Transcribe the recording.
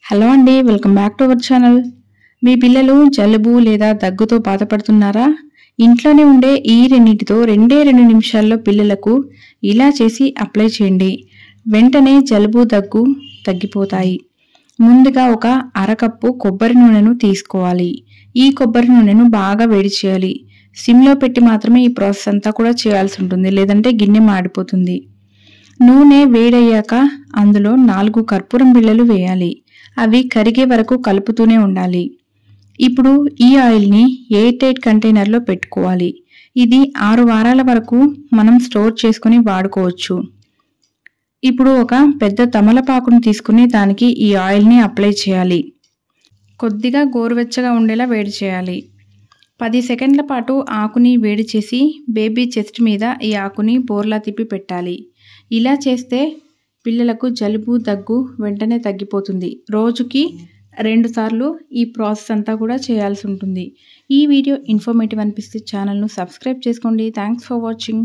Hello అండి, welcome back to our channel. మీ పిల్లలు జలుబు లేదా దగ్గుతో బాధపడుతున్నారా? ఇంట్లోనే ఉండే ఈ రెండింటితో 2 నిమిషాల్లో పిల్లలకు ఇలా చేసి అప్లై చేయండి. వెంటనే జలుబు దగ్గు తగ్గిపోతాయి. ముందుగా ఒక అరకప్పు కొబ్బరి నూనెను తీసుకోవాలి. ఈ కొబ్బరి నూనెను బాగా వేడి చేయాలి. సిమ్లో పెట్టి మాత్రమే ఈ ప్రాసెస్ అంతా కూడా చేయాల్సి ఉంటుంది, లేదంటే గిన్నె మాడిపోతుంది. నూనె వేడయ్యాక అందులో 4 కర్పూరం బిళ్ళలు వేయాలి. అవి కరిగే వరకు కలుపుతూనే ఉండాలి. ఇప్పుడు ఈ ఆయిల్ని ఎయిర్ టైట్ కంటైనర్లో పెట్టుకోవాలి. ఇది 6 వారాల వరకు మనం స్టోర్ చేసుకుని వాడుకోవచ్చు. ఇప్పుడు ఒక పెద్ద తమలపాకును తీసుకుని దానికి ఈ ఆయిల్ని అప్లై చేయాలి. కొద్దిగా గోరువెచ్చగా ఉండేలా వేడి చేయాలి. 10 సెకండ్ల పాటు ఆకుని వేడి చేసి బేబీ చెస్ట్ మీద ఈ ఆకుని బోర్లా తిప్పి పెట్టాలి. ఇలా చేస్తే పిల్లలకు జలుబు దగ్గు వెంటనే తగ్గిపోతుంది. రోజుకి 2 సార్లు ఈ ప్రాసెస్ అంతా కూడా చేయాల్సి ఉంటుంది. ఈ వీడియో ఇన్ఫర్మేటివ్ అనిపిస్తే ఛానల్ను సబ్స్క్రైబ్ చేసుకోండి. Thanks for watching.